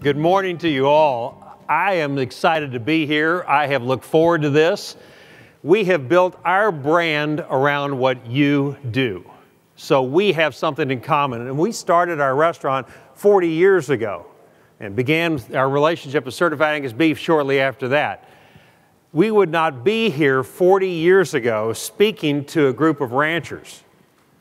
Good morning to you all. I am excited to be here. I have looked forward to this. We have built our brand around what you do. So we have something in common. And we started our restaurant 40 years ago and began our relationship with Certified Angus Beef shortly after that. We would not be here 40 years ago speaking to a group of ranchers.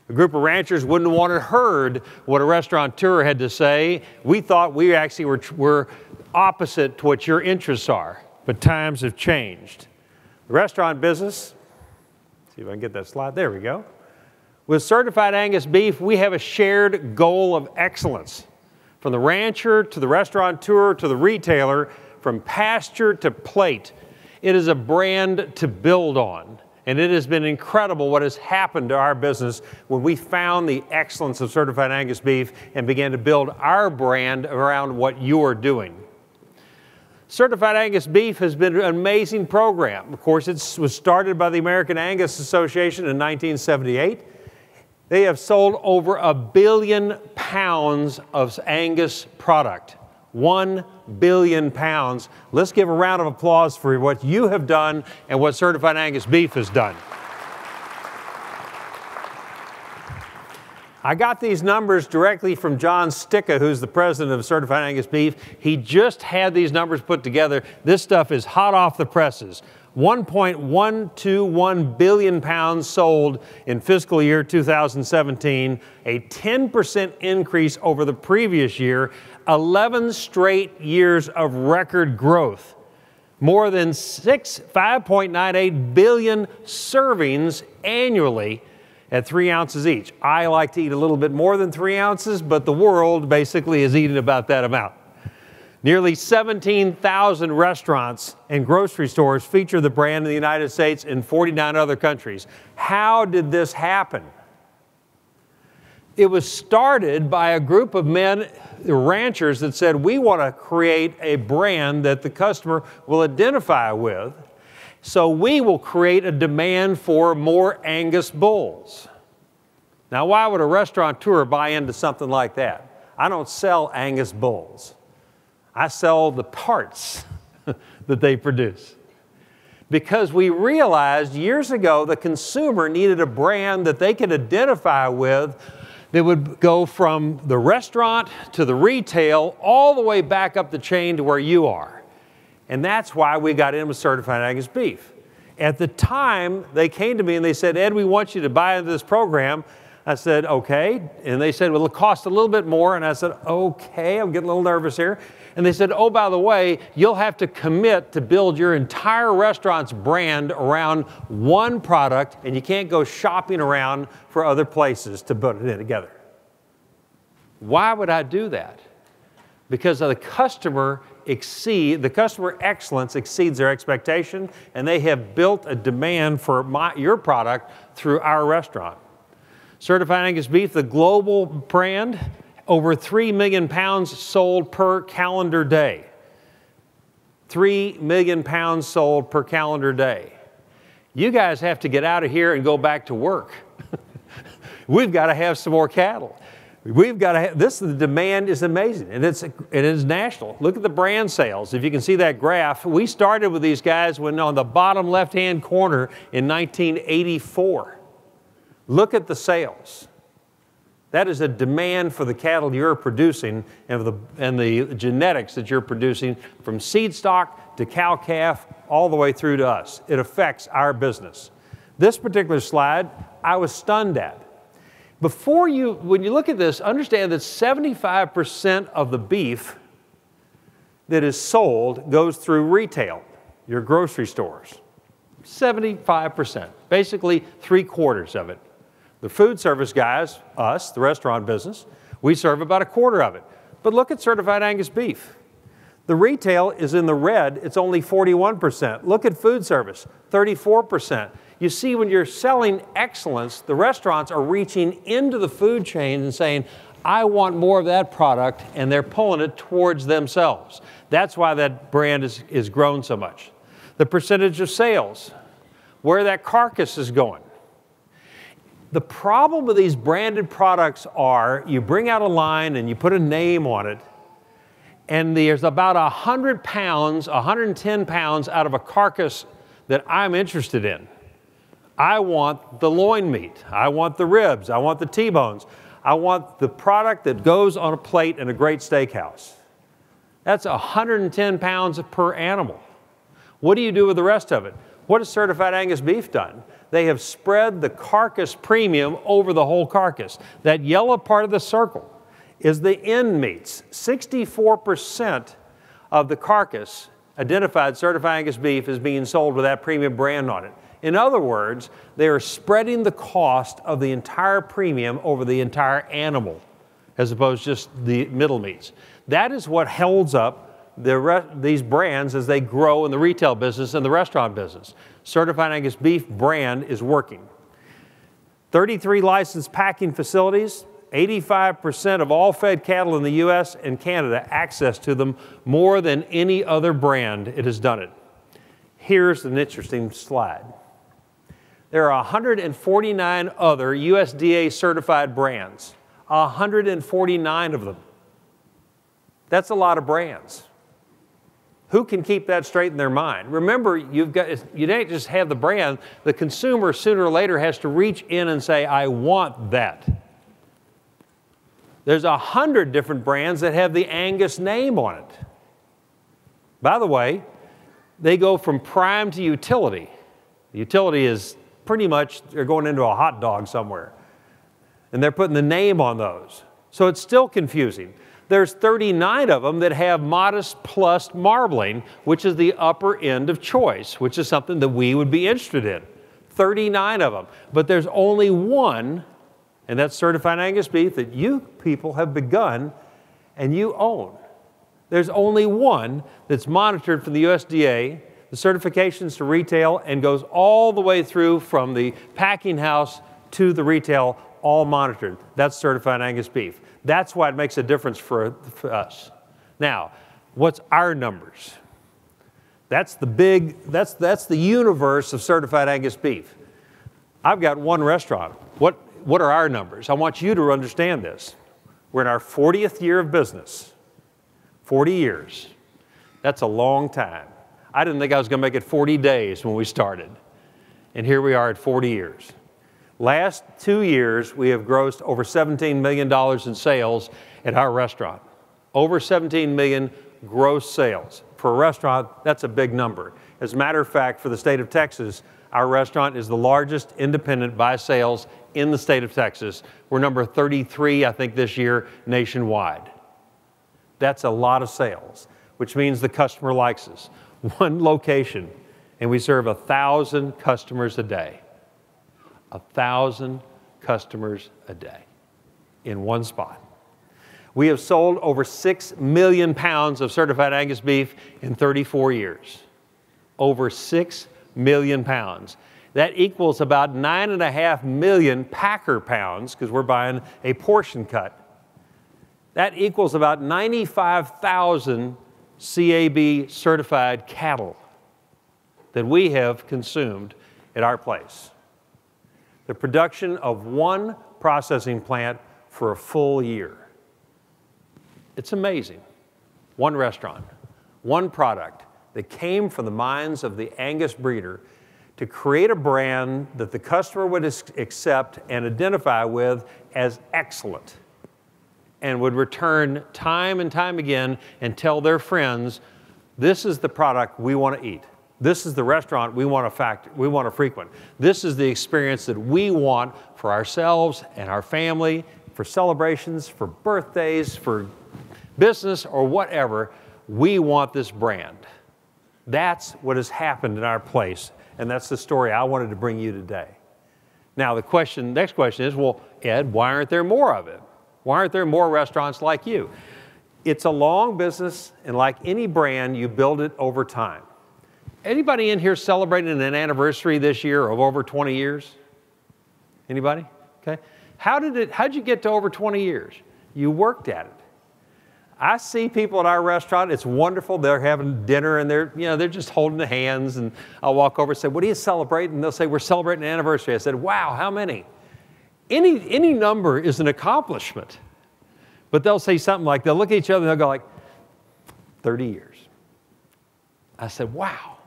A group of ranchers wouldn't have wanted heard what a restaurateur had to say. We thought we actually were opposite to what your interests are, but times have changed. The restaurant business, see if I can get that slide, there we go. With Certified Angus Beef, we have a shared goal of excellence. From the rancher to the restaurateur to the retailer, from pasture to plate, it is a brand to build on. And it has been incredible what has happened to our business when we found the excellence of Certified Angus Beef and began to build our brand around what you are doing. Certified Angus Beef has been an amazing program. Of course, it was started by the American Angus Association in 1978. They have sold over 1 billion pounds of Angus product. 1 billion pounds. Let's give a round of applause for what you have done and what Certified Angus Beef has done. I got these numbers directly from John Sticca, who's the president of Certified Angus Beef. He just had these numbers put together. This stuff is hot off the presses. 1.121 billion pounds sold in fiscal year 2017, a 10% increase over the previous year, 11 straight years of record growth, more than 5.98 billion servings annually at 3 ounces each. I like to eat a little bit more than 3 ounces, but the world basically is eating about that amount. Nearly 17,000 restaurants and grocery stores feature the brand in the United States and 49 other countries. How did this happen? It was started by a group of men, the ranchers, that said, we want to create a brand that the customer will identify with, so we will create a demand for more Angus bulls. Now, why would a restaurateur buy into something like that? I don't sell Angus bulls. I sell the parts that they produce. Because we realized years ago the consumer needed a brand that they could identify with that would go from the restaurant to the retail all the way back up the chain to where you are. And that's why we got in with Certified Angus Beef. At the time, they came to me and they said, Ed, we want you to buy into this program. I said, okay. And they said, well, it'll cost a little bit more. And I said, okay, I'm getting a little nervous here. And they said, oh, by the way, you'll have to commit to build your entire restaurant's brand around one product, and you can't go shopping around for other places to put it together. Why would I do that? Because the customer excellence exceeds their expectation, and they have built a demand for your product through our restaurant. Certified Angus Beef, the global brand, over 3 million pounds sold per calendar day. 3 million pounds sold per calendar day. You guys have to get out of here and go back to work. We've got to have some more cattle. We've got to have, the demand is amazing, and it is national. Look at the brand sales. If you can see that graph, we started with these guys when on the bottom left-hand corner in 1984. Look at the sales. That is a demand for the cattle you're producing and the genetics that you're producing from seed stock to cow-calf all the way through to us. It affects our business. This particular slide, I was stunned at. When you look at this, understand that 75% of the beef that is sold goes through retail, your grocery stores. 75%, basically 3/4 of it. The food service guys, us, the restaurant business, we serve about 1/4 of it. But look at Certified Angus Beef. The retail is in the red, it's only 41%. Look at food service, 34%. You see, when you're selling excellence, the restaurants are reaching into the food chain and saying, I want more of that product, and they're pulling it towards themselves. That's why that brand is grown so much. The percentage of sales, where that carcass is going. The problem with these branded products are you bring out a line and you put a name on it, And there's about 100 pounds, 110 pounds out of a carcass that I'm interested in. I want the loin meat. I want the ribs. I want the T-bones. I want the product that goes on a plate in a great steakhouse. That's 110 pounds per animal. What do you do with the rest of it? What has Certified Angus Beef done? They have spread the carcass premium over the whole carcass. That yellow part of the circle is the end meats. 64% of the carcass identified Certified Angus Beef as being sold with that premium brand on it. In other words, they are spreading the cost of the entire premium over the entire animal, as opposed to just the middle meats. That is what holds up these brands as they grow in the retail business and the restaurant business. Certified Angus Beef brand is working. 33 licensed packing facilities, 85% of all fed cattle in the US and Canada access to them more than any other brand. It has done it. Here's an interesting slide. There are 149 other USDA certified brands, 149 of them. That's a lot of brands. Who can keep that straight in their mind? Remember, you don't just have the brand. The consumer sooner or later has to reach in and say, I want that. There's 100 different brands that have the Angus name on it. By the way, they go from prime to utility. Utility is pretty much, they're going into a hot dog somewhere. And they're putting the name on those. So it's still confusing. There's 39 of them that have modest plus marbling, which is the upper end of choice, which is something that we would be interested in. 39 of them. But there's only one, and that's Certified Angus Beef, that you people have begun and you own. There's only one that's monitored from the USDA, the certifications to retail, and goes all the way through from the packing house to the retail, all monitored. That's Certified Angus Beef. That's why it makes a difference for us. Now, what's our numbers? That's the universe of Certified Angus Beef. I've got one restaurant. What are our numbers? I want you to understand this. We're in our 40th year of business. 40 years. That's a long time. I didn't think I was going to make it 40 days when we started. And here we are at 40 years. Last 2 years, we have grossed over $17 million in sales at our restaurant. Over 17 million gross sales. For a restaurant, that's a big number. As a matter of fact, for the state of Texas, our restaurant is the largest independent by sales in the state of Texas. We're number 33, I think, this year nationwide. That's a lot of sales, which means the customer likes us. One location, and we serve 1,000 customers a day. 1,000 customers a day in one spot. We have sold over 6 million pounds of Certified Angus Beef in 34 years. Over 6 million pounds. That equals about 9.5 million packer pounds, because we're buying a portion cut. That equals about 95,000 CAB certified cattle that we have consumed at our place. The production of one processing plant for a full year. It's amazing. One restaurant, one product that came from the minds of the Angus breeder to create a brand that the customer would accept and identify with as excellent, and would return time and time again and tell their friends, this is the product we want to eat. This is the restaurant we want to frequent. This is the experience that we want for ourselves and our family, for celebrations, for birthdays, for business or whatever. We want this brand. That's what has happened in our place, and that's the story I wanted to bring you today. Now the next question is, well, Ed, why aren't there more of it? Why aren't there more restaurants like you? It's a long business, and like any brand, you build it over time. Anybody in here celebrating an anniversary this year of over 20 years? Anybody? Okay. How'd you get to over 20 years? You worked at it. I see people at our restaurant, it's wonderful, they're having dinner and they're just holding the hands, and I'll walk over and say, what are you celebrating? And they'll say, we're celebrating an anniversary. I said, wow, how many? Any number is an accomplishment. But they'll say something like, they'll look at each other and they'll go like, 30 years. I said, wow,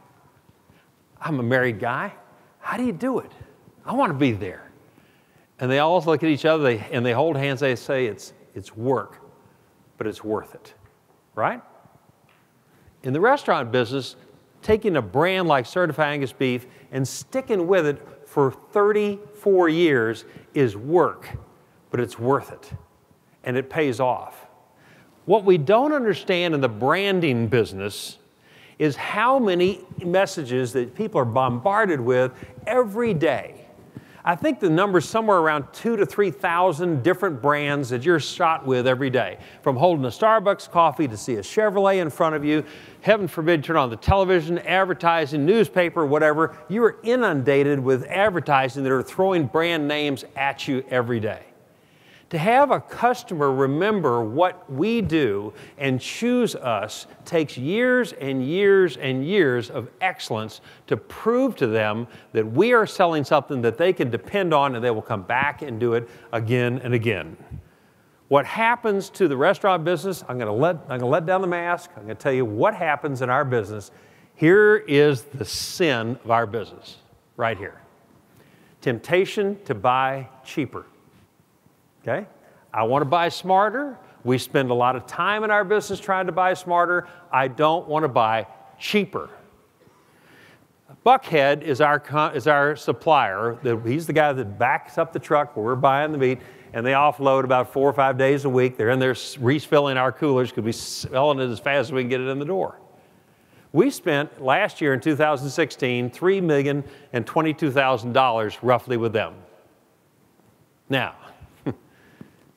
I'm a married guy. How do you do it? I want to be there. And they all look at each other and they hold hands. They say, it's work, but it's worth it, right? In the restaurant business, taking a brand like Certified Angus Beef and sticking with it for 34 years is work, but it's worth it, and it pays off. What we don't understand in the branding business is how many messages that people are bombarded with every day. I think the number's somewhere around 2,000 to 3,000 different brands that you're shot with every day. From holding a Starbucks coffee to see a Chevrolet in front of you, heaven forbid, turn on the television, advertising, newspaper, whatever. You are inundated with advertising that are throwing brand names at you every day. To have a customer remember what we do and choose us takes years and years and years of excellence to prove to them that we are selling something that they can depend on and they will come back and do it again and again. What happens to the restaurant business, I'm going to let down the mask. I'm going to tell you what happens in our business. Here is the sin of our business, right here. Temptation to buy cheaper. Okay? I want to buy smarter. We spend a lot of time in our business trying to buy smarter. I don't want to buy cheaper. BUCKHEAD is our supplier. He's the guy that backs up the truck where we're buying the meat, and they offload about 4 or 5 days a week. They're in there refilling our coolers because we're selling it as fast as we can get it in the door. We spent last year in 2016 $3,022,000 roughly with them. Now,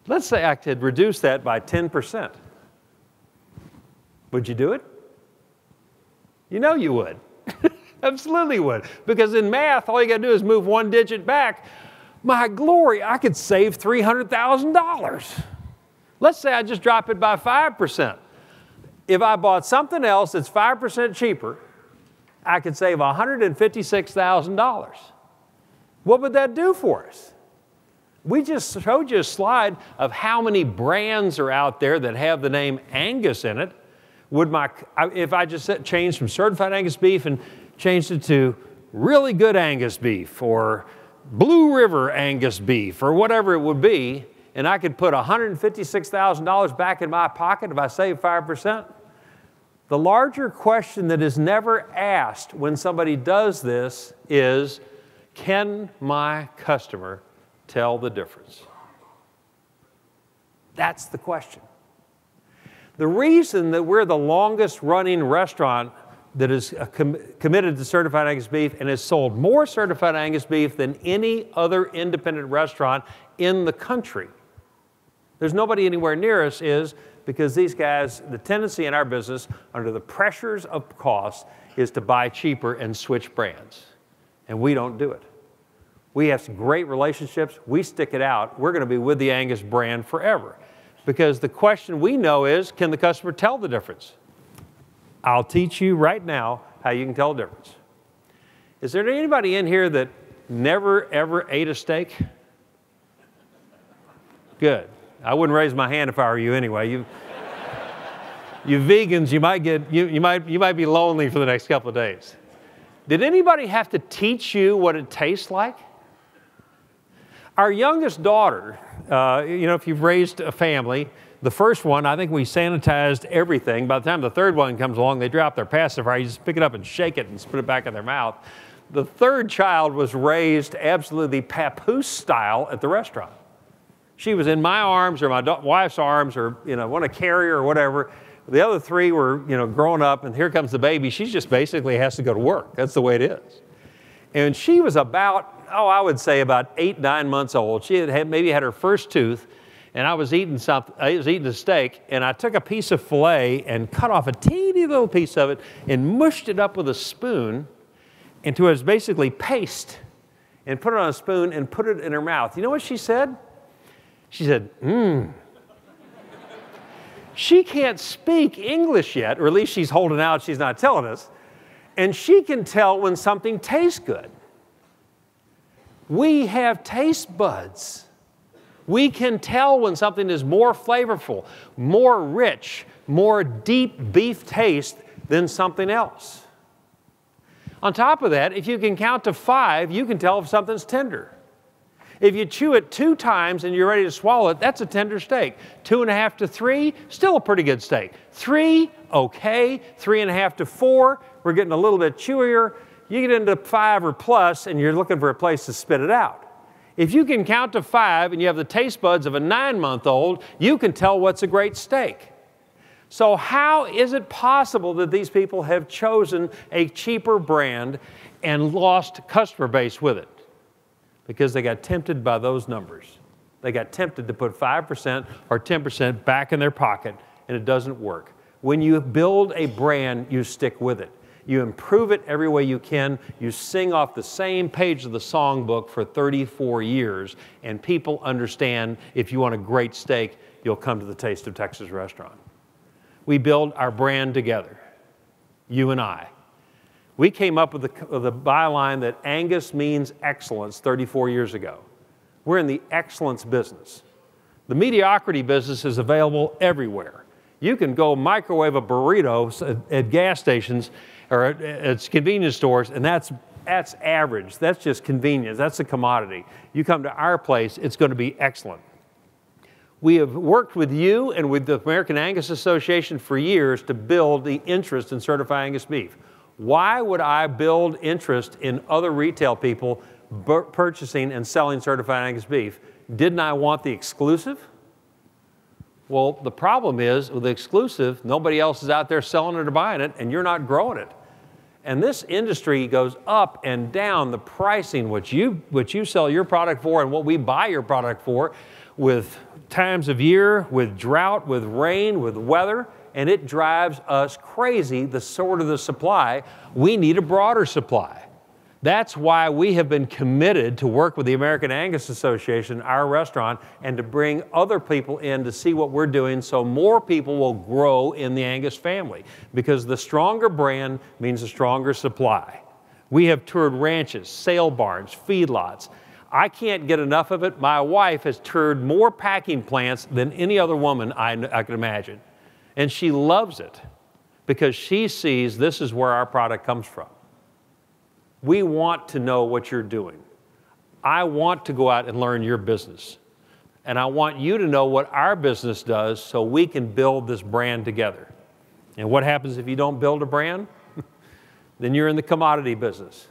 let's say I could reduce that by 10%. Would you do it? You know you would. Absolutely would. Because in math, all you got to do is move one digit back. My glory, I could save $300,000. Let's say I just drop it by 5%. If I bought something else that's 5% cheaper, I could save $156,000. What would that do for us? We just showed you a slide of how many brands are out there that have the name Angus in it. If I just changed from Certified Angus Beef and changed it to Really Good Angus Beef or Blue River Angus Beef or whatever it would be, and I could put $156,000 back in my pocket if I save 5%? The larger question that is never asked when somebody does this is, can my customer tell the difference? That's the question. The reason that we're the longest running restaurant that is committed to Certified Angus Beef and has sold more Certified Angus Beef than any other independent restaurant in the country, there's nobody anywhere near us, is because these guys, the tendency in our business under the pressures of cost is to buy cheaper and switch brands. And we don't do it. We have some great relationships. We stick it out. We're going to be with the Angus brand forever. Because the question we know is, can the customer tell the difference? I'll teach you right now how you can tell the difference. Is there anybody in here that never, ever ate a steak? Good. I wouldn't raise my hand if I were you anyway. You vegans, you might be lonely for the next couple of days. Did anybody have to teach you what it tastes like? Our youngest daughter, if you've raised a family, the first one, I think we sanitized everything. By the time the third one comes along, they drop their pacifier. You just pick it up and shake it and put it back in their mouth. The third child was raised absolutely papoose style at the restaurant. She was in my arms or my wife's arms or, want to carry her or whatever. The other three were, growing up, and here comes the baby. She just basically has to go to work. That's the way it is. And she was about, I would say about 8, 9 months old. She maybe had her first tooth, and I was eating a steak, and I took a piece of filet and cut off a teeny little piece of it and mushed it up with a spoon until it was basically paste, and put it on a spoon and put it in her mouth. You know what she said? She said, She can't speak English yet, or at least she's holding out, she's not telling us. And she can tell when something tastes good. We have taste buds. We can tell when something is more flavorful, more rich, more deep beef taste than something else. On top of that, if you can count to 5, you can tell if something's tender. If you chew it 2 times and you're ready to swallow it, that's a tender steak. 2.5 to 3, still a pretty good steak. 3, okay. 3.5 to 4, we're getting a little bit chewier. You get into 5 or plus and you're looking for a place to spit it out. If you can count to 5 and you have the taste buds of a 9-month-old, you can tell what's a great steak. So how is it possible that these people have chosen a cheaper brand and lost customer base with it? Because they got tempted by those numbers. They got tempted to put 5% or 10% back in their pocket, and it doesn't work. When you build a brand, you stick with it. You improve it every way you can. You sing off the same page of the songbook for 34 years, and people understand if you want a great steak, you'll come to the Taste of Texas restaurant. We build our brand together, you and I. We came up with the byline that Angus means excellence 34 years ago. We're in the excellence business. The mediocrity business is available everywhere. You can go microwave a burrito at gas stations or at convenience stores, and that's average. That's just convenience. That's a commodity. You come to our place, it's going to be excellent. We have worked with you and with the American Angus Association for years to build the interest in Certified Angus Beef. Why would I build interest in other retail people purchasing and selling Certified Angus Beef? Didn't I want the exclusive? Well, the problem is with the exclusive, nobody else is out there selling it or buying it, and you're not growing it. And this industry goes up and down, the pricing, what you sell your product for and what we buy your product for, with times of year, with drought, with rain, with weather, and it drives us crazy, the sort of the supply. We need a broader supply. That's why we have been committed to work with the American Angus Association, our restaurant, and to bring other people in to see what we're doing so more people will grow in the Angus family. Because the stronger brand means a stronger supply. We have toured ranches, sale barns, feedlots. I can't get enough of it. My wife has toured more packing plants than any other woman I can imagine. And she loves it because she sees this is where our product comes from. We want to know what you're doing. I want to go out and learn your business. And I want you to know what our business does so we can build this brand together. And what happens if you don't build a brand? Then you're in the commodity business.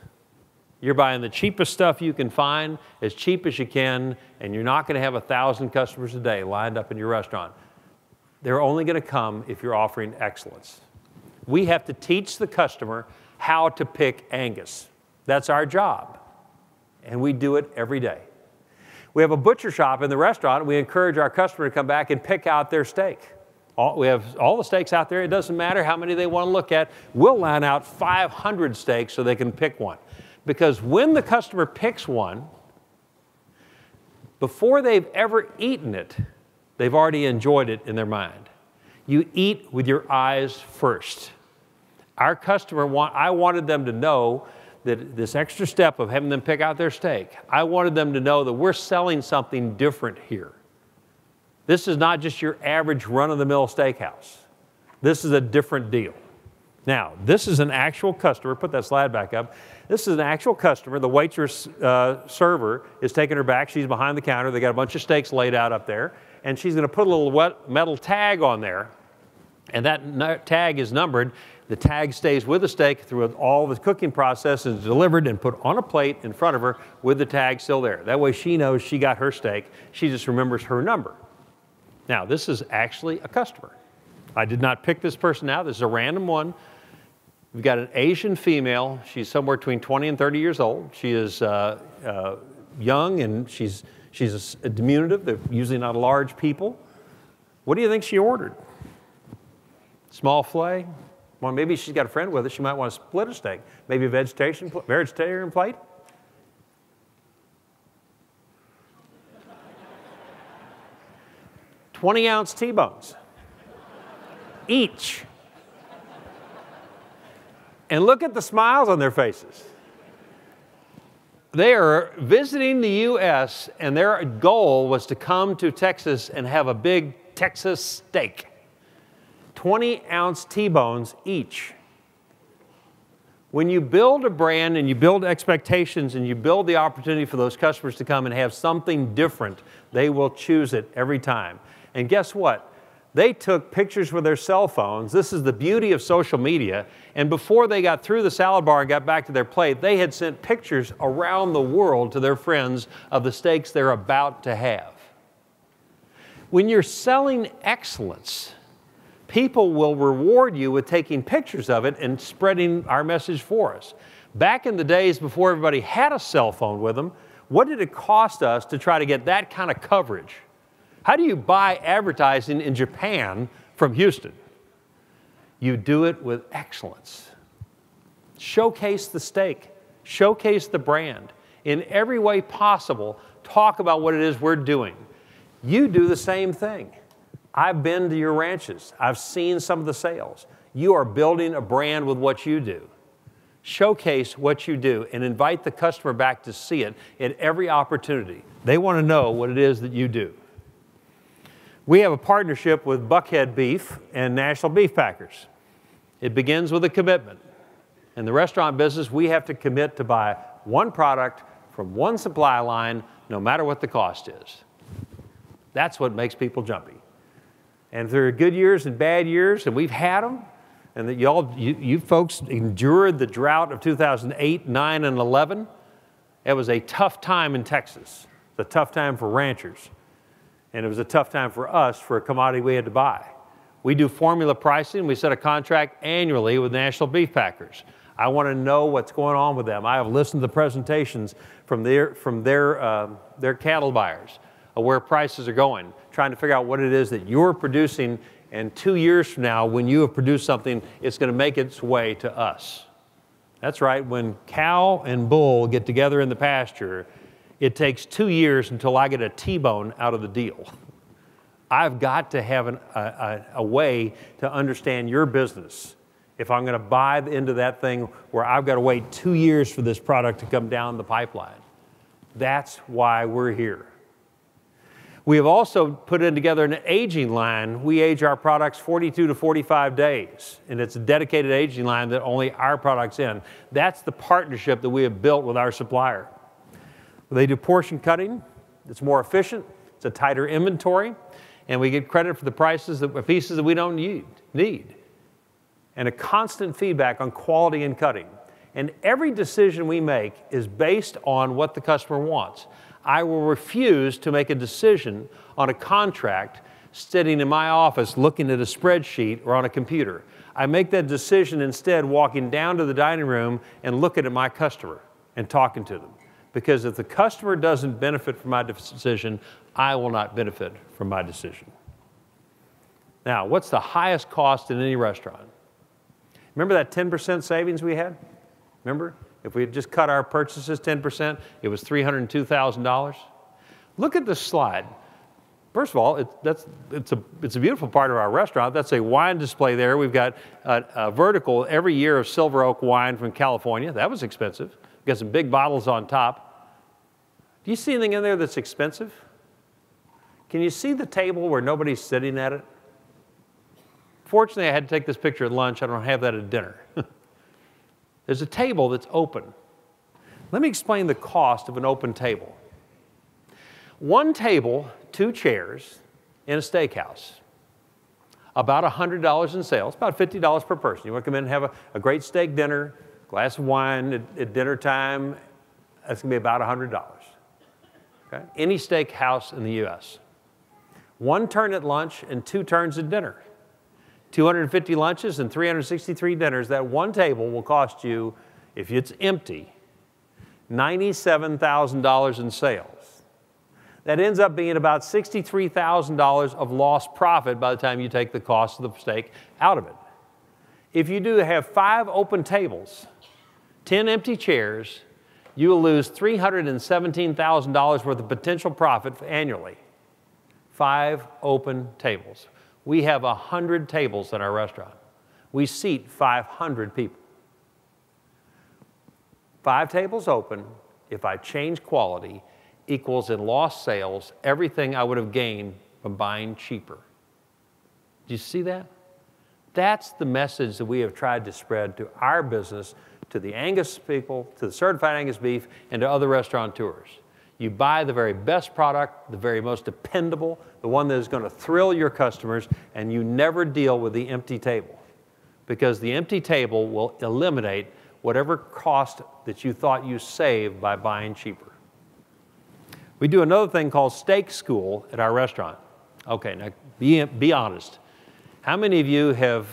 You're buying the cheapest stuff you can find, as cheap as you can, and you're not going to have 1,000 customers a day lined up in your restaurant. They're only going to come if you're offering excellence. We have to teach the customer how to pick Angus. That's our job, and we do it every day. We have a butcher shop in the restaurant. We encourage our customer to come back and pick out their steak. We have all the steaks out there. It doesn't matter how many they want to look at. We'll line out 500 steaks so they can pick one. Because when the customer picks one, before they've ever eaten it, they've already enjoyed it in their mind. You eat with your eyes first. Our customer, I wanted them to know that this extra step of having them pick out their steak, I wanted them to know that we're selling something different here. This is not just your average run-of-the-mill steakhouse. This is a different deal. Now, this is an actual customer. Put that slide back up. This is an actual customer. The waitress server is taking her back. She's behind the counter. They got a bunch of steaks laid out up there. And she's going to put a little metal tag on there. And that tag is numbered. The tag stays with the steak through all the cooking process and is delivered and put on a plate in front of her with the tag still there. That way she knows she got her steak. She just remembers her number. Now, this is actually a customer. I did not pick this person out. This is a random one. We've got an Asian female. She's somewhere between 20 and 30 years old. She is young and she's a diminutive. They're usually not large people. What do you think she ordered? Small filet? Well, maybe she's got a friend with her. She might want to split a steak. Maybe a vegetarian plate? $20-ounce T-bones. Each. And look at the smiles on their faces. They are visiting the U.S., and their goal was to come to Texas and have a big Texas steak. 20-ounce T-bones each. When you build a brand and you build expectations and you build the opportunity for those customers to come and have something different, they will choose it every time. And guess what? They took pictures with their cell phones. This is the beauty of social media. And before they got through the salad bar and got back to their plate, they had sent pictures around the world to their friends of the steaks they're about to have. When you're selling excellence, people will reward you with taking pictures of it and spreading our message for us. Back in the days before everybody had a cell phone with them, what did it cost us to try to get that kind of coverage? How do you buy advertising in Japan from Houston? You do it with excellence. Showcase the steak. Showcase the brand. In every way possible, talk about what it is we're doing. You do the same thing. I've been to your ranches. I've seen some of the sales. You are building a brand with what you do. Showcase what you do and invite the customer back to see it at every opportunity. They want to know what it is that you do. We have a partnership with BUCKHEAD Beef and National Beef Packers. It begins with a commitment. In the restaurant business, we have to commit to buy one product from one supply line, no matter what the cost is. That's what makes people jumpy. And there are good years and bad years, and we've had them, and that you folks endured the drought of 2008, 9, and 11. It was a tough time in Texas. It's a tough time for ranchers. And it was a tough time for us for a commodity we had to buy. We do formula pricing. We set a contract annually with National Beef Packers. I want to know what's going on with them. I have listened to the presentations from their cattle buyers of where prices are going, trying to figure out what it is that you're producing, and 2 years from now, when you have produced something, it's going to make its way to us. That's right. When cow and bull get together in the pasture, it takes 2 years until I get a T-bone out of the deal. I've got to have a way to understand your business if I'm going to buy into that thing where I've got to wait 2 years for this product to come down the pipeline. That's why we're here. We have also put in together an aging line. We age our products 42 to 45 days, and it's a dedicated aging line that only our product's in. That's the partnership that we have built with our supplier. They do portion cutting. It's more efficient. It's a tighter inventory. And we get credit for the pieces that we don't need. And a constant feedback on quality and cutting. And every decision we make is based on what the customer wants. I will refuse to make a decision on a contract sitting in my office looking at a spreadsheet or on a computer. I make that decision instead walking down to the dining room and looking at my customer and talking to them. Because if the customer doesn't benefit from my decision, I will not benefit from my decision. Now, what's the highest cost in any restaurant? Remember that 10% savings we had? Remember? If we had just cut our purchases 10%, it was $302,000. Look at this slide. First of all, it's a beautiful part of our restaurant. That's a wine display there. We've got a vertical every year of Silver Oak wine from California. That was expensive. We've got some big bottles on top. Do you see anything in there that's expensive? Can you see the table where nobody's sitting at it? Fortunately, I had to take this picture at lunch. I don't have that at dinner. There's a table that's open. Let me explain the cost of an open table. One table, 2 chairs in a steakhouse. About $100 in sales, about $50 per person. You want to come in and have a great steak dinner, glass of wine at dinner time, that's going to be about $100. Okay? Any steakhouse in the U.S. 1 turn at lunch and 2 turns at dinner. 250 lunches and 363 dinners. That one table will cost you, if it's empty, $97,000 in sales. That ends up being about $63,000 of lost profit by the time you take the cost of the steak out of it. If you do have 5 open tables, 10 empty chairs, you will lose $317,000 worth of potential profit annually. 5 open tables. We have 100 tables in our restaurant. We seat 500 people. 5 tables open, if I change quality equals in lost sales everything I would have gained from buying cheaper. Do you see that? That's the message that we have tried to spread to our business, to the Angus people, to the Certified Angus Beef, and to other restaurateurs. You buy the very best product, the very most dependable, the one that is going to thrill your customers, and you never deal with the empty table. Because the empty table will eliminate whatever cost that you thought you saved by buying cheaper. We do another thing called steak school at our restaurant. Okay, now be honest. How many of you have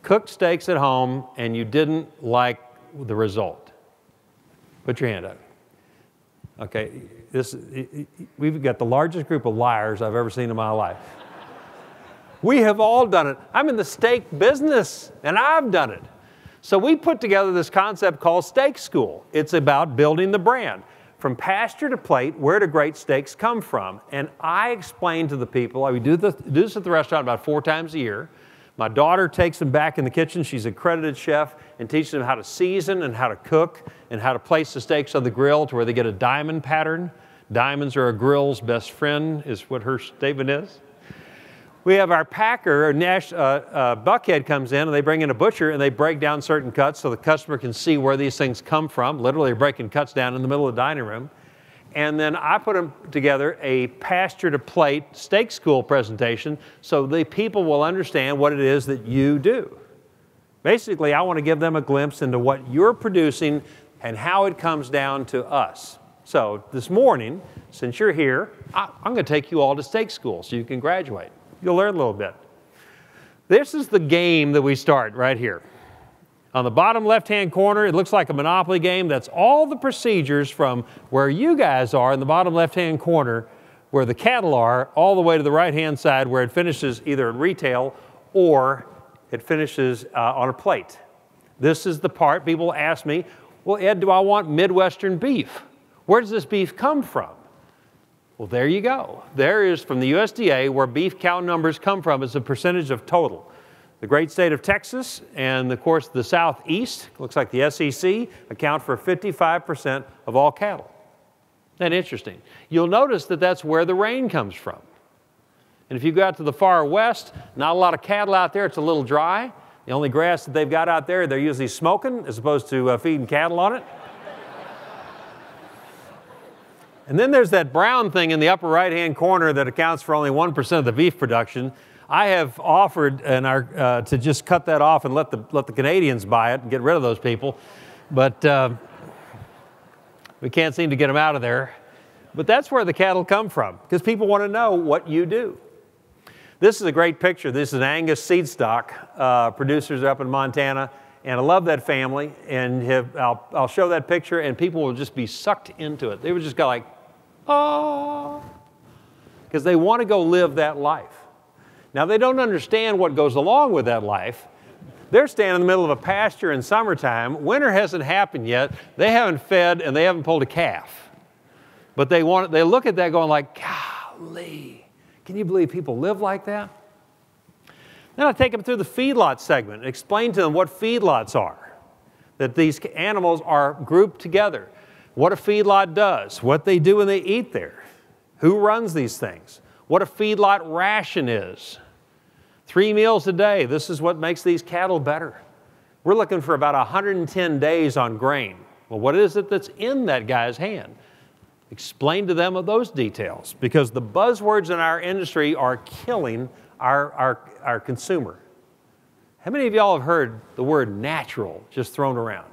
cooked steaks at home and you didn't like the result? Put your hand up. Okay, we've got the largest group of liars I've ever seen in my life. We have all done it. I'm in the steak business, and I've done it. So we put together this concept called Steak School. It's about building the brand. From pasture to plate, where do great steaks come from? And I explain to the people, we do this at the restaurant about 4 times a year. My daughter takes them back in the kitchen. She's an accredited chef and teaches them how to season and how to cook and how to place the steaks on the grill to where they get a diamond pattern. Diamonds are a grill's best friend, is what her statement is. We have our packer, BUCKHEAD comes in, and they bring in a butcher, and they break down certain cuts so the customer can see where these things come from. Literally breaking cuts down in the middle of the dining room. And then I put them together a pasture to plate steak school presentation so the people will understand what it is that you do. Basically, I want to give them a glimpse into what you're producing and how it comes down to us. So this morning, since you're here, I'm going to take you all to steak school so you can graduate. You'll learn a little bit. This is the game that we start right here. On the bottom left-hand corner, it looks like a Monopoly game. That's all the procedures from where you guys are in the bottom left-hand corner, where the cattle are, all the way to the right-hand side where it finishes either in retail or it finishes on a plate. This is the part people ask me, well, Ed, do I want Midwestern beef? Where does this beef come from? Well, there you go. There is from the USDA where beef cow numbers come from. It's a percentage of total. The great state of Texas and, of course, the Southeast, looks like the SEC, account for 55% of all cattle. Isn't that interesting? You'll notice that that's where the rain comes from. And if you go out to the far west, not a lot of cattle out there. It's a little dry. The only grass that they've got out there, they're usually smoking as opposed to feeding cattle on it. And then there's that brown thing in the upper right-hand corner that accounts for only 1% of the beef production. I have offered to just cut that off and let the Canadians buy it and get rid of those people, but we can't seem to get them out of there. But that's where the cattle come from, because people want to know what you do. This is a great picture. This is an Angus seed stock. Producers are up in Montana, and I love that family. And I'll show that picture, and people will just be sucked into it. They would just go like, oh, because they want to go live that life. Now, they don't understand what goes along with that life. They're standing in the middle of a pasture in summertime. Winter hasn't happened yet. They haven't fed, and they haven't pulled a calf. But they look at that going like, golly, can you believe people live like that? Then I take them through the feedlot segment and explain to them what feedlots are, that these animals are grouped together, what a feedlot does, what they do when they eat there, who runs these things, what a feedlot ration is. 3 meals a day, this is what makes these cattle better. We're looking for about 110 days on grain. Well, what is it that's in that guy's hand? Explain to them of those details, because the buzzwords in our industry are killing our consumer. How many of y'all have heard the word natural just thrown around?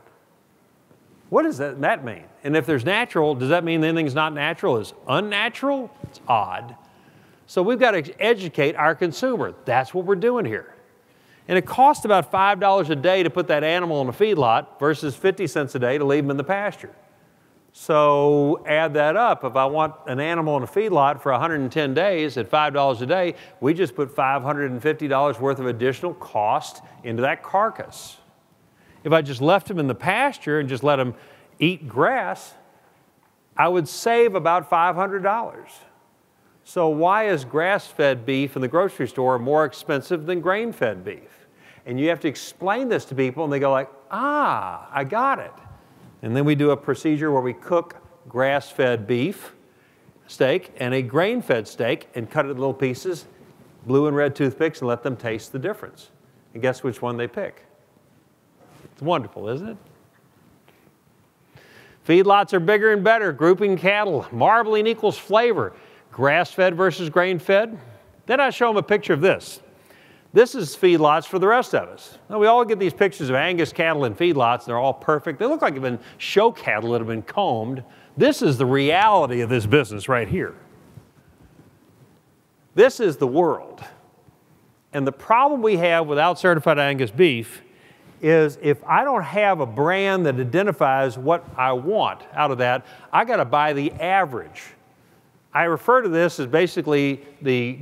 What does that mean? And if there's natural, does that mean anything's not natural is unnatural? It's odd. So we've got to educate our consumer. That's what we're doing here. And it costs about $5 a day to put that animal in a feedlot versus 50 cents a day to leave them in the pasture. So add that up. If I want an animal in a feedlot for 110 days at $5 a day, we just put $550 worth of additional cost into that carcass. If I just left them in the pasture and just let them eat grass, I would save about $500. So why is grass-fed beef in the grocery store more expensive than grain-fed beef? And you have to explain this to people, and they go like, ah, I got it. And then we do a procedure where we cook grass-fed beef steak and a grain-fed steak and cut it in little pieces, blue and red toothpicks, and let them taste the difference. And guess which one they pick? It's wonderful, isn't it? Feedlots are bigger and better, grouping cattle. Marbling equals flavor. Grass-fed versus grain-fed. Then I show them a picture of this. This is feedlots for the rest of us. Now, we all get these pictures of Angus cattle in feedlots. They're all perfect. They look like they've been show cattle that have been combed. This is the reality of this business right here. This is the world. And the problem we have without certified Angus beef is if I don't have a brand that identifies what I want out of that, I got to buy the average. I refer to this as basically the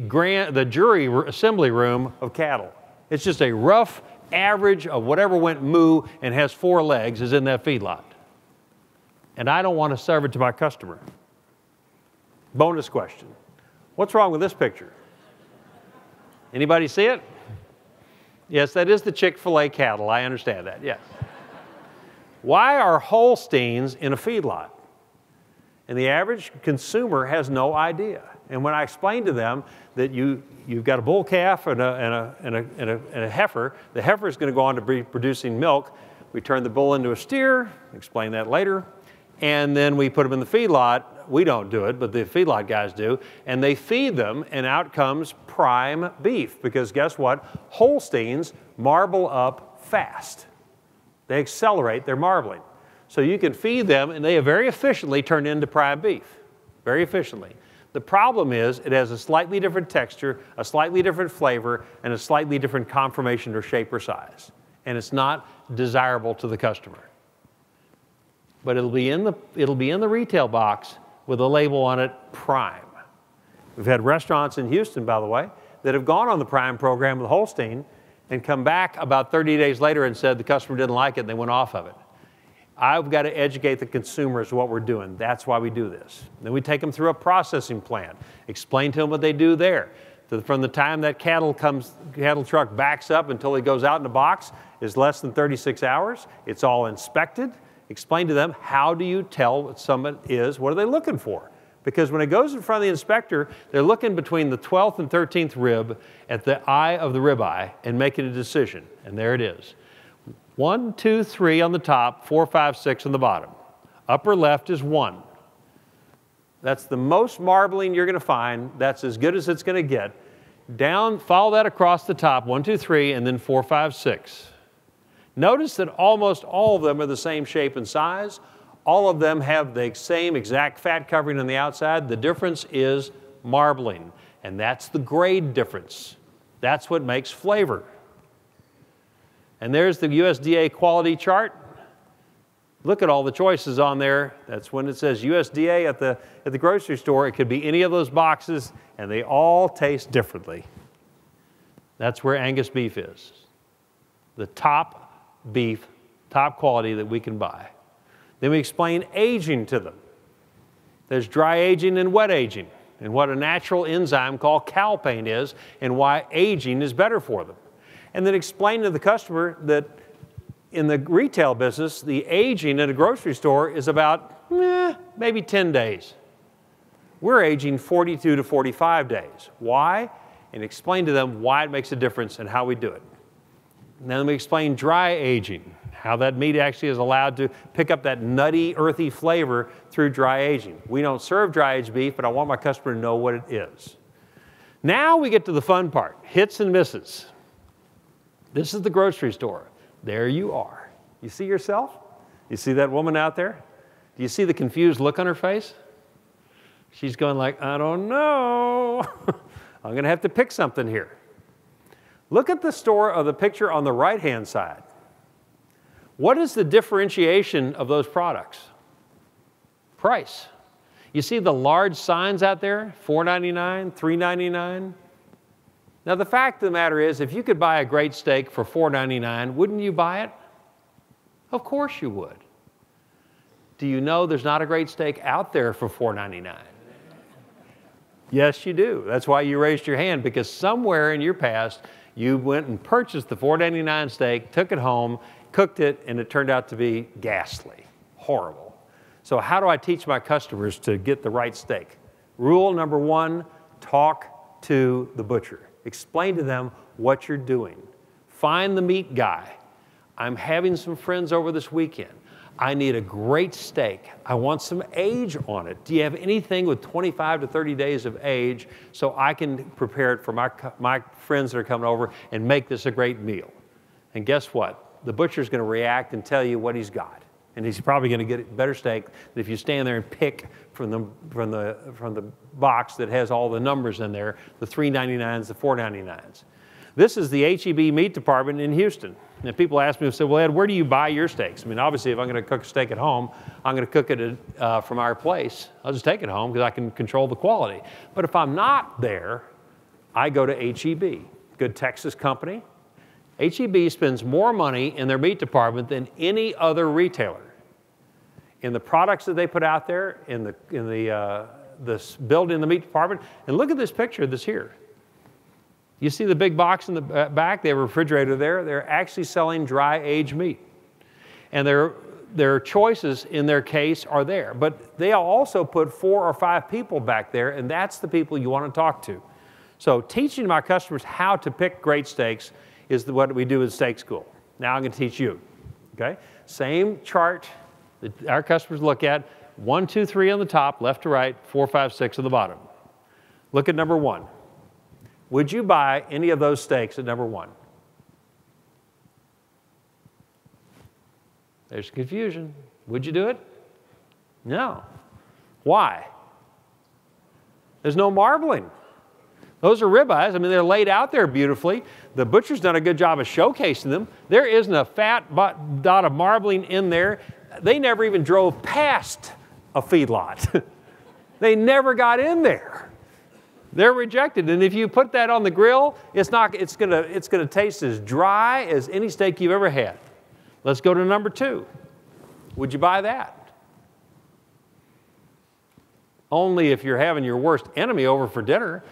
jury assembly room of cattle. It's just a rough average of whatever went moo and has 4 legs is in that feedlot. And I don't want to serve it to my customer. Bonus question. What's wrong with this picture? Anybody see it? Yes, that is the Chick-fil-A cattle. I understand that, yes. Why are Holsteins in a feedlot? And the average consumer has no idea. And when I explain to them that you've got a bull calf and a heifer, the heifer is going to go on to be producing milk. We turn the bull into a steer, explain that later, and then we put them in the feedlot. We don't do it, but the feedlot guys do, and they feed them, and out comes prime beef. Because guess what? Holsteins marble up fast. They accelerate their marbling. So you can feed them, and they have very efficiently turned into prime beef, very efficiently. The problem is it has a slightly different texture, a slightly different flavor, and a slightly different conformation or shape or size. And it's not desirable to the customer. But it'll be in the retail box with a label on it, prime. We've had restaurants in Houston, by the way, that have gone on the prime program with Holstein and come back about 30 days later and said the customer didn't like it and they went off of it. I've got to educate the consumer as to what we're doing. That's why we do this. Then we take them through a processing plant, explain to them what they do there. From the time that cattle truck backs up until it goes out in the box is less than 36 hours. It's all inspected. Explain to them, how do you tell what someone is, what are they looking for? Because when it goes in front of the inspector, they're looking between the 12th and 13th rib at the eye of the ribeye and making a decision. And there it is. 1, 2, 3 on the top, 4, 5, 6 on the bottom. Upper left is 1. That's the most marbling you're going to find. That's as good as it's going to get. Down, follow that across the top, 1, 2, 3, and then 4, 5, 6. Notice that almost all of them are the same shape and size. All of them have the same exact fat covering on the outside. The difference is marbling, and that's the grade difference. That's what makes flavor. And there's the USDA quality chart. Look at all the choices on there. That's when it says USDA at the grocery store. It could be any of those boxes, and they all taste differently. That's where Angus beef is. The top beef, top quality that we can buy. Then we explain aging to them. There's dry aging and wet aging, and what a natural enzyme called cowpain is, and why aging is better for them. And then explain to the customer that in the retail business, the aging at a grocery store is about maybe 10 days. We're aging 42 to 45 days. Why? And explain to them why it makes a difference and how we do it. And then we explain dry aging, how that meat actually is allowed to pick up that nutty, earthy flavor through dry aging. We don't serve dry aged beef, but I want my customer to know what it is. Now we get to the fun part, hits and misses. This is the grocery store. There you are. You see yourself? You see that woman out there? Do you see the confused look on her face? She's going like, I don't know. I'm going to have to pick something here. Look at the store of the picture on the right-hand side. What is the differentiation of those products? Price. You see the large signs out there, $4.99, $3.99? Now, the fact of the matter is, if you could buy a great steak for $4.99, wouldn't you buy it? Of course you would. Do you know there's not a great steak out there for $4.99? Yes, you do. That's why you raised your hand, because somewhere in your past, you went and purchased the $4.99 steak, took it home, cooked it, and it turned out to be ghastly, horrible. So how do I teach my customers to get the right steak? Rule number one, talk to the butcher. Explain to them what you're doing. Find the meat guy. I'm having some friends over this weekend. I need a great steak. I want some age on it. Do you have anything with 25 to 30 days of age so I can prepare it for my friends that are coming over and make this a great meal? And guess what? The butcher's going to react and tell you what he's got. And he's probably going to get a better steak than if you stand there and pick from the box that has all the numbers in there, the $3.99s, the $4.99s. This is the H-E-B meat department in Houston. And people ask me, well, Ed, where do you buy your steaks? I mean, obviously, if I'm going to cook a steak at home, I'm going to cook it from our place. I'll just take it home because I can control the quality. But if I'm not there, I go to H-E-B, good Texas company. H-E-B spends more money in their meat department than any other retailer. In the products that they put out there, in the building in the meat department. And look at this picture that's here. You see the big box in the back? They have a refrigerator there. They're actually selling dry aged meat. And their choices in their case are there. But they also put 4 or 5 people back there, and that's the people you want to talk to. So teaching my customers how to pick great steaks is what we do in steak school. Now I'm going to teach you. Okay? Same chart that our customers look at. 1, 2, 3 on the top, left to right, 4, 5, 6 on the bottom. Look at number 1. Would you buy any of those steaks at number 1? There's confusion. Would you do it? No. Why? There's no marbling. Those are ribeyes. I mean, they're laid out there beautifully. The butcher's done a good job of showcasing them. There isn't a fat dot of marbling in there. They never even drove past a feedlot. They never got in there. They're rejected, and if you put that on the grill, it's gonna taste as dry as any steak you've ever had. Let's go to number 2. Would you buy that? Only if you're having your worst enemy over for dinner.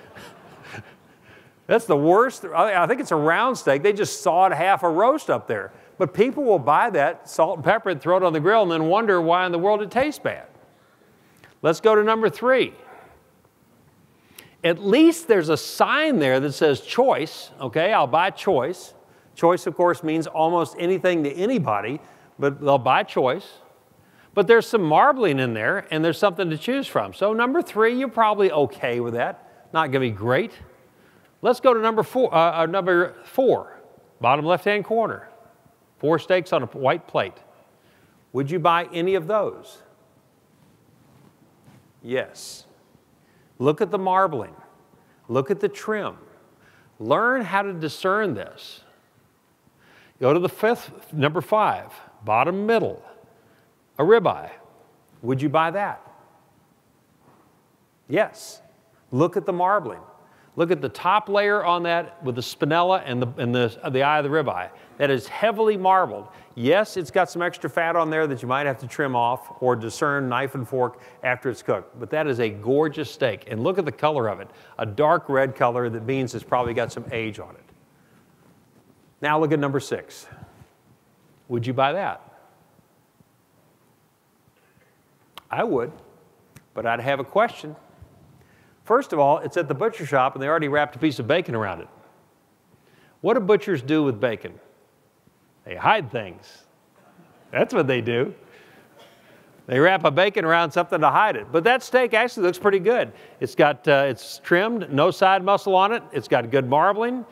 That's the worst. I think it's a round steak. They just sawed half a roast up there. But people will buy that, salt and pepper it, throw it on the grill, and then wonder why in the world it tastes bad. Let's go to number 3. At least there's a sign there that says choice, okay? I'll buy choice. Choice, of course, means almost anything to anybody, but they'll buy choice. But there's some marbling in there, and there's something to choose from. So number 3, you're probably okay with that. Not going to be great. Let's go to number 4, bottom left-hand corner. 4 steaks on a white plate. Would you buy any of those? Yes. Look at the marbling. Look at the trim. Learn how to discern this. Go to the number 5, bottom middle, a ribeye. Would you buy that? Yes. Look at the marbling. Look at the top layer on that with the spinella and the eye of the ribeye. That is heavily marbled. Yes, it's got some extra fat on there that you might have to trim off or discern knife and fork after it's cooked. But that is a gorgeous steak. And look at the color of it. A dark red color that means it's probably got some age on it. Now look at number 6. Would you buy that? I would, but I'd have a question. First of all, it's at the butcher shop and they already wrapped a piece of bacon around it. What do butchers do with bacon? They hide things. That's what they do. They wrap a bacon around something to hide it. But that steak actually looks pretty good. It's trimmed, no side muscle on it. It's got good marbling.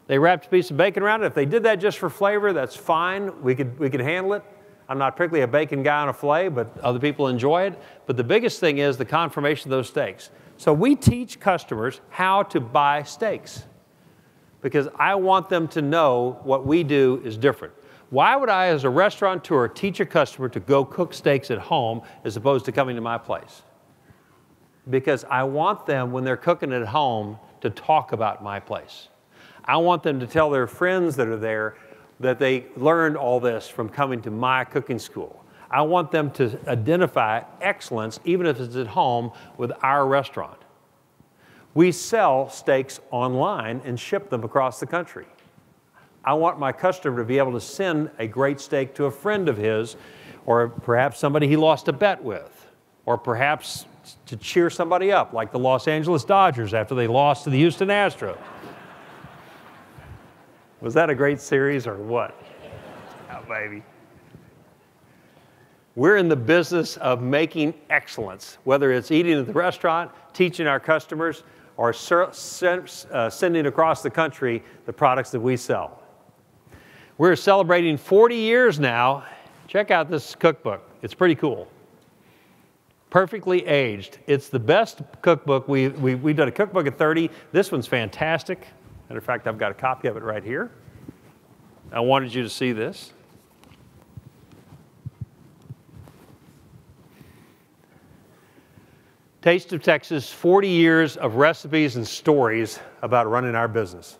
They wrapped a piece of bacon around it. If they did that just for flavor, that's fine. We could handle it. I'm not particularly a bacon guy on a filet, but other people enjoy it. But the biggest thing is the confirmation of those steaks. So we teach customers how to buy steaks because I want them to know what we do is different. Why would I, as a restaurateur, teach a customer to go cook steaks at home as opposed to coming to my place? Because I want them, when they're cooking at home, to talk about my place. I want them to tell their friends that are there that they learned all this from coming to my cooking school. I want them to identify excellence, even if it's at home, with our restaurant. We sell steaks online and ship them across the country. I want my customer to be able to send a great steak to a friend of his, or perhaps somebody he lost a bet with, or perhaps to cheer somebody up, like the Los Angeles Dodgers after they lost to the Houston Astros. Was that a great series or what? Oh, baby. We're in the business of making excellence, whether it's eating at the restaurant, teaching our customers, or sending across the country the products that we sell. We're celebrating 40 years now. Check out this cookbook. It's pretty cool. Perfectly aged. It's the best cookbook. We've done a cookbook at 30. This one's fantastic. Matter of fact, I've got a copy of it right here. I wanted you to see this. Taste of Texas, 40 years of recipes and stories about running our business.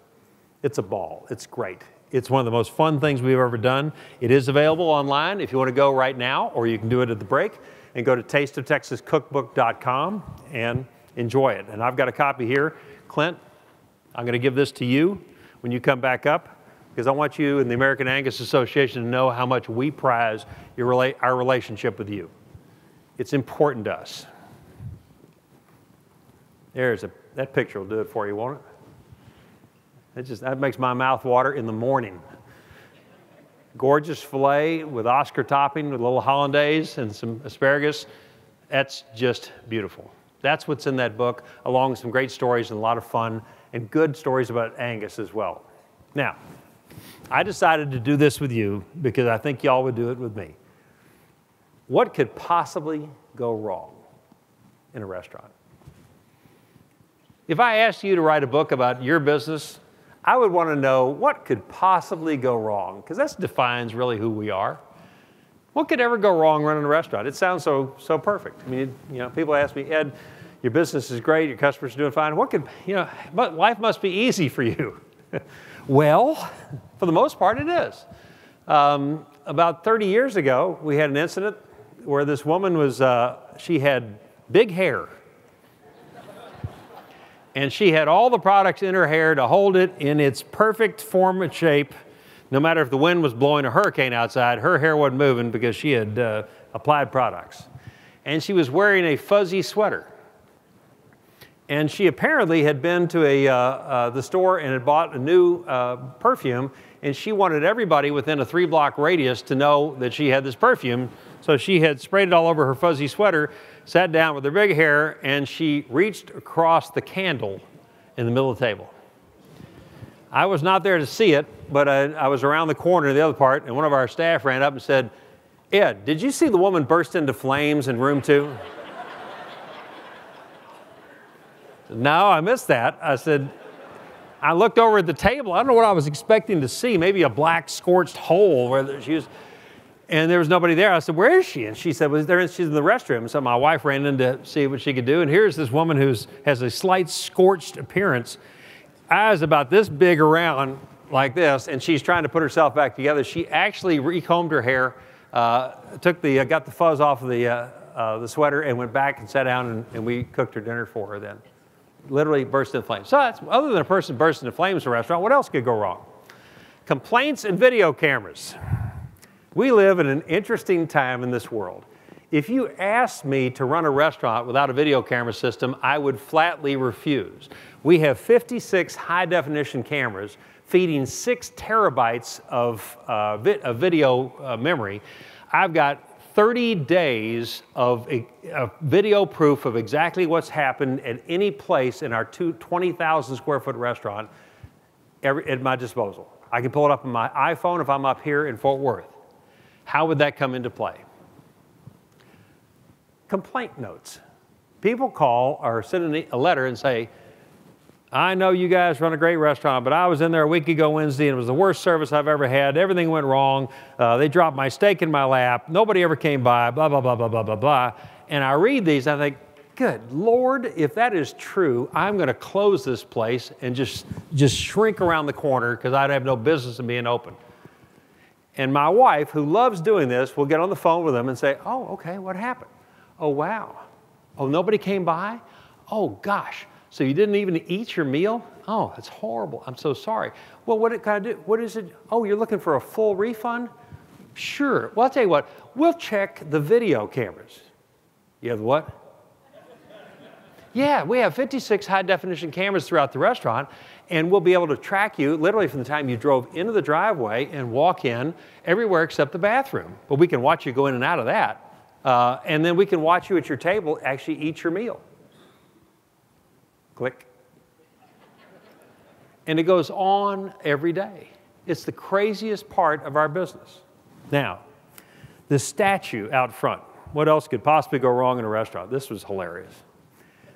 It's a ball. It's great. It's one of the most fun things we've ever done. It is available online if you want to go right now, or you can do it at the break and go to tasteoftexascookbook.com and enjoy it. And I've got a copy here. Clint, I'm going to give this to you when you come back up, because I want you and the American Angus Association to know how much we prize our relationship with you. It's important to us. That picture will do it for you, won't it? That makes my mouth water in the morning. Gorgeous filet with Oscar topping with a little hollandaise and some asparagus. That's just beautiful. That's what's in that book, along with some great stories and a lot of fun and good stories about Angus as well. Now, I decided to do this with you because I think y'all would do it with me. What could possibly go wrong in a restaurant? If I asked you to write a book about your business, I would want to know what could possibly go wrong, because that defines really who we are. What could ever go wrong running a restaurant? It sounds so perfect. I mean, people ask me, Ed, your business is great, your customers are doing fine. But life must be easy for you. Well, for the most part, it is. About 30 years ago, we had an incident where this woman she had big hair. And she had all the products in her hair to hold it in its perfect form and shape. No matter if the wind was blowing a hurricane outside, her hair wasn't moving because she had applied products. And she was wearing a fuzzy sweater. And she apparently had been to the store and had bought a new perfume, and she wanted everybody within a 3-block radius to know that she had this perfume. So she had sprayed it all over her fuzzy sweater, sat down with her big hair, and she reached across the candle in the middle of the table. I was not there to see it, but I was around the corner, the other part, and one of our staff ran up and said, Ed, did you see the woman burst into flames in room 2? No, I missed that. I said, I looked over at the table. I don't know what I was expecting to see, maybe a black scorched hole where she was, and there was nobody there. I said, where is she? And she said, she's in the restroom. So my wife ran in to see what she could do. And here's this woman who has a slight scorched appearance, eyes about this big around like this, and she's trying to put herself back together. She actually recombed her hair, got the fuzz off of the sweater, and went back and sat down, and we cooked her dinner for her then. Literally burst into flames. So other than a person bursting into flames in a restaurant, what else could go wrong? Complaints and video cameras. We live in an interesting time in this world. If you asked me to run a restaurant without a video camera system, I would flatly refuse. We have 56 high-definition cameras feeding 6 terabytes of video memory. I've got 30 days of video proof of exactly what's happened at any place in our 20,000 square foot restaurant at my disposal. I can pull it up on my iPhone if I'm up here in Fort Worth. How would that come into play? Complaint notes. People call or send a letter and say, I know you guys run a great restaurant, but I was in there a week ago Wednesday and it was the worst service I've ever had. Everything went wrong. They dropped my steak in my lap. Nobody ever came by, blah, blah, blah, blah, blah, blah, blah. And I read these and I think, good Lord, if that is true, I'm going to close this place and just shrink around the corner because I'd have no business in being open. And my wife, who loves doing this, will get on the phone with them and say, oh, okay, what happened? Oh, wow. Oh, nobody came by? Oh, gosh. So you didn't even eat your meal? Oh, that's horrible. I'm so sorry. Well, what can I do? What is it? Oh, you're looking for a full refund? Sure. Well, I'll tell you what. We'll check the video cameras. You have what? Yeah, we have 56 high-definition cameras throughout the restaurant, and we'll be able to track you literally from the time you drove into the driveway and walk in everywhere except the bathroom. But we can watch you go in and out of that. And then we can watch you at your table actually eat your meal. Click. And it goes on every day. It's the craziest part of our business. Now, the statue out front. What else could possibly go wrong in a restaurant? This was hilarious.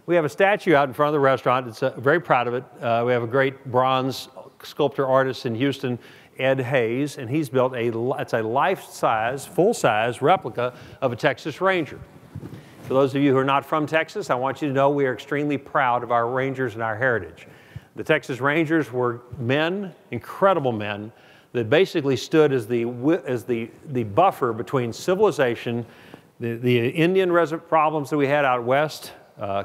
We have a statue out in front of the restaurant. It's very proud of it. We have a great bronze sculptor artist in Houston, Edd Hendee, and he's built it's a life-size, full-size replica of a Texas Ranger. For those of you who are not from Texas, I want you to know we are extremely proud of our Rangers and our heritage. The Texas Rangers were men, incredible men, that basically stood as the buffer between civilization, the Indian problems that we had out west,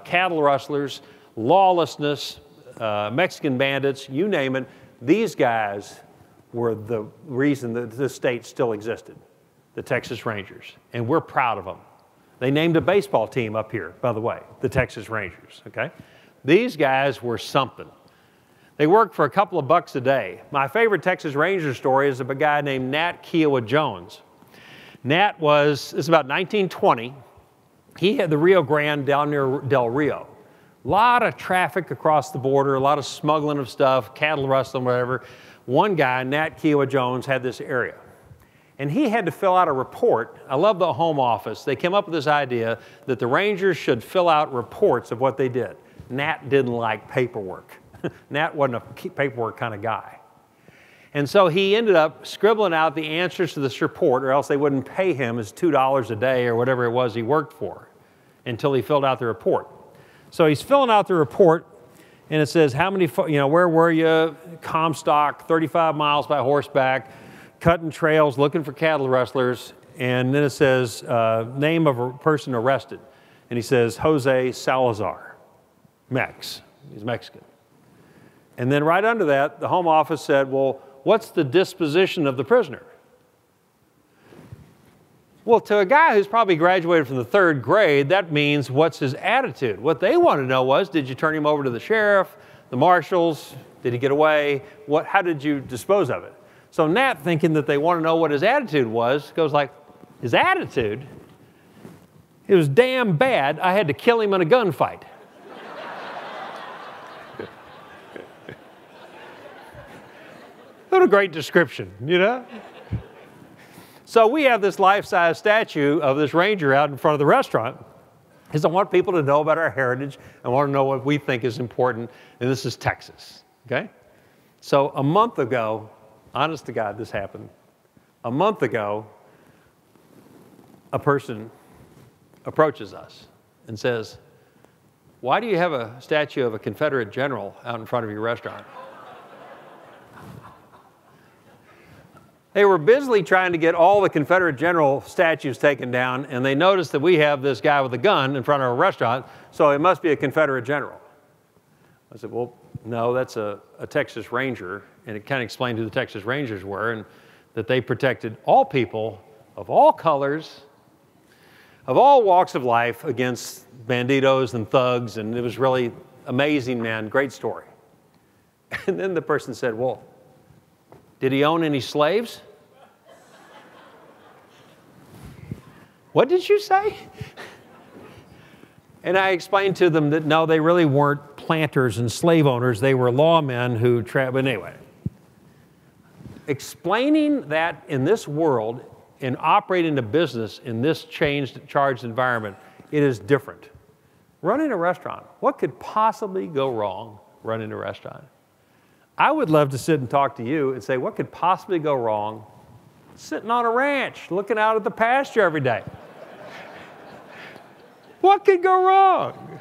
cattle rustlers, lawlessness, Mexican bandits, you name it. These guys were the reason that this state still existed, the Texas Rangers, and we're proud of them. They named a baseball team up here, by the way, the Texas Rangers, okay? These guys were something. They worked for a couple of bucks a day. My favorite Texas Ranger story is of a guy named Nat Kiowa Jones. Nat it's about 1920. He had the Rio Grande down near Del Rio. A lot of traffic across the border, a lot of smuggling of stuff, cattle rustling, whatever. One guy, Nat Kiowa Jones, had this area. And he had to fill out a report. I love the home office. They came up with this idea that the Rangers should fill out reports of what they did. Nat didn't like paperwork. Nat wasn't a paperwork kind of guy. And so he ended up scribbling out the answers to this report, or else they wouldn't pay him his $2 a day or whatever it was he worked for until he filled out the report. So he's filling out the report, and it says, how many, where were you? Comstock, 35 miles by horseback, cutting trails, looking for cattle rustlers. And then it says, name of a person arrested. And he says, Jose Salazar, Mex. He's Mexican. And then right under that, the home office said, well, what's the disposition of the prisoner? Well, to a guy who's probably graduated from the 3rd grade, that means what's his attitude? What they wanted to know was, did you turn him over to the sheriff, the marshals? Did he get away? How did you dispose of it? So Nat, thinking that they want to know what his attitude was, goes like, his attitude? It was damn bad. I had to kill him in a gunfight. What a great description, you know? So we have this life-size statue of this ranger out in front of the restaurant because I want people to know about our heritage. I want to know what we think is important, and this is Texas, okay? So a month ago, honest to God, this happened. A month ago, a person approaches us and says, why do you have a statue of a Confederate general out in front of your restaurant? They were busily trying to get all the Confederate general statues taken down, and they noticed that we have this guy with a gun in front of a restaurant, so it must be a Confederate general. I said, well, no, that's a Texas Ranger, and it kind of explained who the Texas Rangers were, and that they protected all people of all colors, of all walks of life against banditos and thugs, and it was really amazing, man, great story. And then the person said, well, did he own any slaves? What did you say? And I explained to them that no, they really weren't planters and slave owners. They were lawmen who but anyway. Explaining that in this world and operating a business in this charged environment, it is different. Running a restaurant, what could possibly go wrong running a restaurant? I would love to sit and talk to you and say, what could possibly go wrong sitting on a ranch, looking out at the pasture every day? What could go wrong?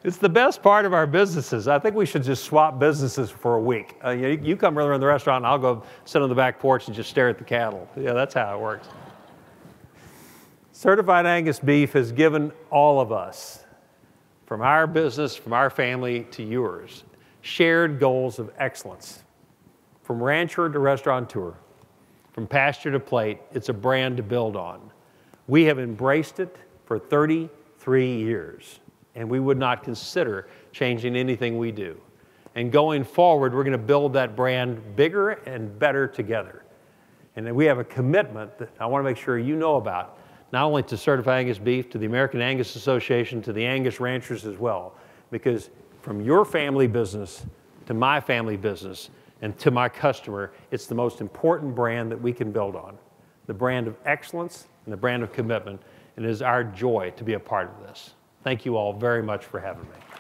It's the best part of our businesses. I think we should just swap businesses for a week. You come run the restaurant, and I'll go sit on the back porch and just stare at the cattle. Yeah, that's how it works. Certified Angus Beef has given all of us, from our business, from our family to yours. Shared goals of excellence. From rancher to restaurateur, from pasture to plate, it's a brand to build on. We have embraced it for 33 years, and we would not consider changing anything we do. And going forward, we're going to build that brand bigger and better together. And then we have a commitment that I want to make sure you know about, not only to Certified Angus Beef, to the American Angus Association, to the Angus ranchers as well, because from your family business to my family business and to my customer, it's the most important brand that we can build on, the brand of excellence and the brand of commitment, and it is our joy to be a part of this. Thank you all very much for having me.